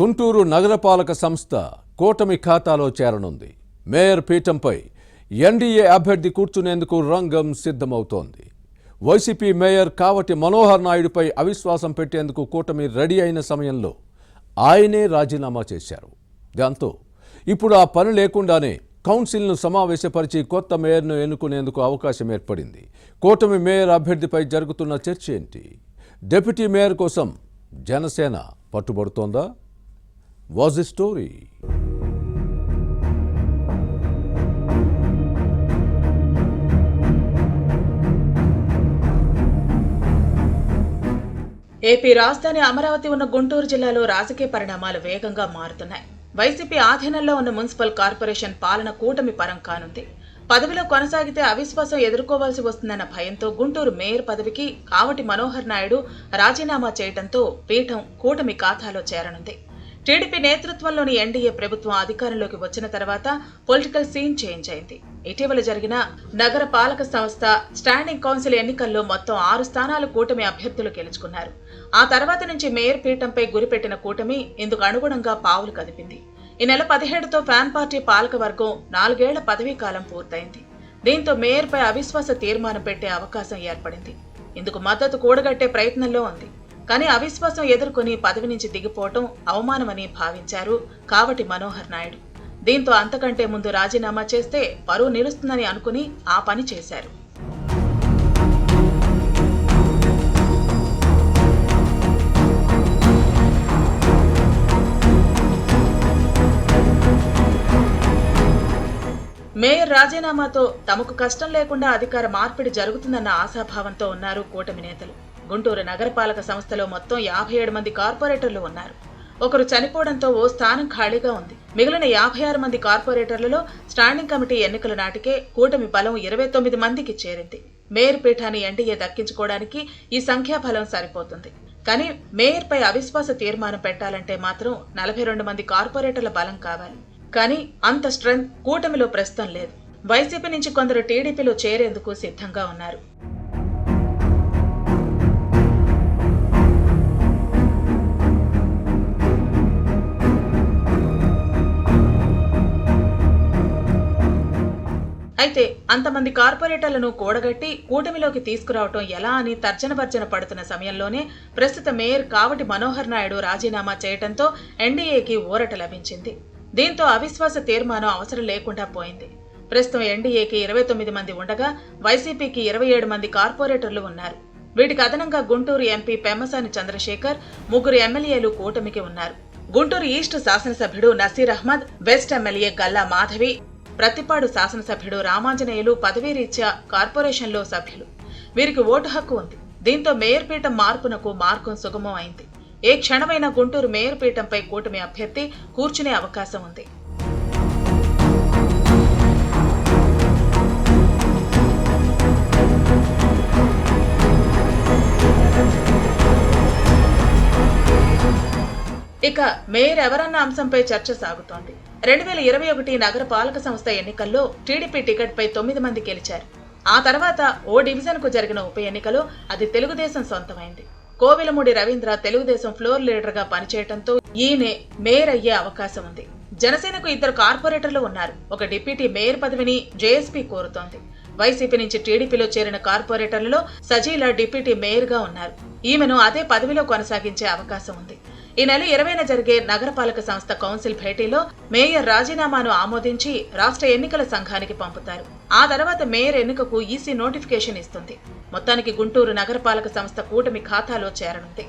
గుంటూరు నగరపాలక సంస్థ కూటమి ఖాతాలో చేరనుంది. మేయర్ పీఠంపై ఎన్డీఏ అభ్యర్థి కూర్చునేందుకు రంగం సిద్ధమవుతోంది. వైసీపీ మేయర్ కావటి మనోహర్ నాయుడుపై అవిశ్వాసం పెట్టేందుకు కూటమి రెడీ అయిన సమయంలో ఆయనే రాజీనామా చేశారు. దాంతో ఇప్పుడు ఆ పని లేకుండానే కౌన్సిల్ను సమావేశపరిచి కొత్త మేయర్ను ఎన్నుకునేందుకు అవకాశం ఏర్పడింది. కూటమి మేయర్ అభ్యర్థిపై జరుగుతున్న చర్చ ఏంటి? డిప్యూటీ మేయర్ కోసం జనసేన పట్టుబడుతోందా? Was the story? ఏపీ రాజధాని అమరావతి ఉన్న గుంటూరు జిల్లాలో రాజకీయ పరిణామాలు వేగంగా మారుతున్నాయి. వైసీపీ ఆధీనంలో ఉన్న మున్సిపల్ కార్పొరేషన్ పాలన కూటమి పరం కానుంది. పదవిలో కొనసాగితే అవిశ్వాసం ఎదుర్కోవాల్సి వస్తుందన్న భయంతో గుంటూరు మేయర్ పదవికి కావటి మనోహర్ నాయుడు రాజీనామా చేయడంతో పీఠం కూటమి ఖాతాలో చేరనుంది. టీడీపీ నేతృత్వంలోని ఎన్డీఏ ప్రభుత్వం అధికారంలోకి వచ్చిన తర్వాత పొలిటికల్ సీన్ చేంజ్ అయింది. ఇటీవల జరిగిన నగర పాలక సంస్థ స్టాండింగ్ కౌన్సిల్ ఎన్నికల్లో మొత్తం 6 స్థానాలు కూటమి అభ్యర్థులు గెలుచుకున్నారు. ఆ తర్వాత నుంచి మేయర్ పీఠంపై గురిపెట్టిన కూటమి ఇందుకు అనుగుణంగా పావులు కదిపింది. ఈ నెల 17తో ఫ్యాన్ పార్టీ పాలక వర్గం 4 ఏళ్ల పదవీ కాలం పూర్తయింది. దీంతో మేయర్పై అవిశ్వాస తీర్మానం పెట్టే అవకాశం ఏర్పడింది. ఇందుకు మద్దతు కూడగట్టే ప్రయత్నంలో ఉంది. కానీ అవిశ్వాసం ఎదుర్కొని పదవి నుంచి దిగిపోవటం అవమానమని భావించారు కావటి మనోహర్ నాయుడు. దీంతో అంతకంటే ముందు రాజీనామా చేస్తే పరువు నిలుస్తుందని అనుకుని ఆ పని చేశారు. మేయర్ రాజీనామాతో తమకు కష్టం లేకుండా అధికార మార్పిడి జరుగుతుందన్న ఆశాభావంతో ఉన్నారు కూటమి నేతలు. గుంటూరు నగరపాలక సంస్థలో మొత్తం 57 మంది కార్పొరేటర్లు ఉన్నారు. ఒకరు చనిపోవడంతో ఓ స్థానం ఖాళీగా ఉంది. మిగిలిన 56 మంది కార్పొరేటర్లలో స్టాండింగ్ కమిటీ ఎన్నికల నాటికే కూటమి బలం 29 మందికి చేరింది. మేయర్ పీఠాన్ని ఎన్డీఏ దక్కించుకోవడానికి ఈ సంఖ్యాబలం సరిపోతుంది. కానీ మేయర్పై అవిశ్వాస తీర్మానం పెట్టాలంటే మాత్రం 42 మంది కార్పొరేటర్ల బలం కావాలి. కానీ అంత స్ట్రెంత్ కూటమిలో ప్రస్తుతం లేదు. వైసీపీ నుంచి కొందరు టీడీపీలో చేరేందుకు సిద్ధంగా ఉన్నారు. అయితే అంతమంది కార్పొరేటర్లను కూడగట్టి కూటమిలోకి తీసుకురావటం ఎలా అని తర్జనభర్జన పడుతున్న సమయంలోనే ప్రస్తుత మేయర్ కావటి మనోహర్ నాయుడు రాజీనామా చేయడంతో ఎన్డీఏకి ఊరట లభించింది. దీంతో అవిశ్వాస తీర్మానం అవసరం లేకుండా పోయింది. ప్రస్తుతం ఎన్డీఏకి 29 మంది ఉండగా వైసీపీకి 27 మంది కార్పొరేటర్లు ఉన్నారు. వీటికి అదనంగా గుంటూరు ఎంపీ పెమ్మసాని చంద్రశేఖర్, 3 ఎమ్మెల్యేలు కూటమికి ఉన్నారు. గుంటూరు ఈస్ట్ శాసనసభ్యుడు నసీర్ అహ్మద్, వెస్ట్ ఎమ్మెల్యే గల్లా మాధవి, ప్రతిపాడు శాసనసభ్యుడు రామాంజనేయులు పదవీ రీత్యా కార్పొరేషన్లో సభ్యులు. వీరికి ఓటు హక్కు ఉంది. దీంతో మేయర్ పీఠం మార్పునకు మార్గం సుగమం అయింది. ఏ క్షణమైనా గుంటూరు మేయర్ పీఠంపై కూటమి అభ్యర్థి కూర్చునే అవకాశం ఉంది. ఇక మేయర్ ఎవరన్న అంశంపై చర్చ సాగుతోంది. 2021 నగర పాలక సంస్థ ఎన్నికల్లో టీడీపీ టికెట్పై 9 మంది గెలిచారు. ఆ తర్వాత ఓ డివిజన్కు జరిగిన ఉప ఎన్నికలో అది తెలుగుదేశం సొంతమైంది. కోవిలమూడి రవీంద్ర తెలుగుదేశం ఫ్లోర్ లీడర్గా పనిచేయడంతో ఈయనే మేయర్ అయ్యే అవకాశం ఉంది. జనసేనకు 2 కార్పొరేటర్లు ఉన్నారు. ఒక డిప్యూటీ మేయర్ పదవిని జేఎస్పీ కోరుతోంది. వైసీపీ నుంచి టీడీపీలో చేరిన కార్పొరేటర్లలో సజీల డిప్యూటీ మేయర్గా ఉన్నారు. ఈమెను అదే పదవిలో కొనసాగించే అవకాశం ఉంది. ఈ నెల 20న జరిగే నగరపాలక సంస్థ కౌన్సిల్ భేటీలో మేయర్ రాజీనామాను ఆమోదించి రాష్ట్ర ఎన్నికల సంఘానికి పంపుతారు. ఆ తర్వాత మేయర్ ఎన్నికకు ఈసీ నోటిఫికేషన్ ఇస్తుంది. మొత్తానికి గుంటూరు నగరపాలక సంస్థ కూటమి ఖాతాలో చేరనుంది.